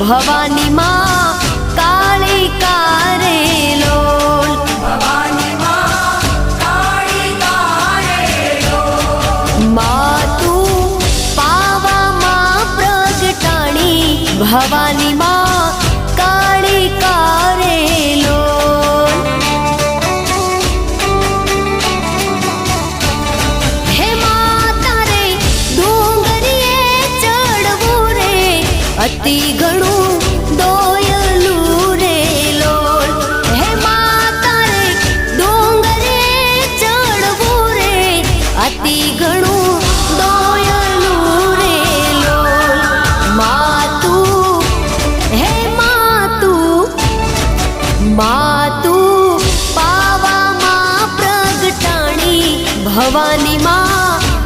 ભવાની માં કાળી કારે લોલ ભવાની માં કાળી કારે લોલ માં તું પાવામાં પ્રગટાણી ભવાની માં કાળી કારે લોલ હે માતા રે ડુંગરીએ ચડવું રે અતિ ઘણું દોયલું રે લોલ હે માતા રે ડુંગરીએ ચડવું રે અતિ ઘણું દોયલું રે લોલ માતું હે માતું પાવામાં પ્રગટાણી ભવાની માં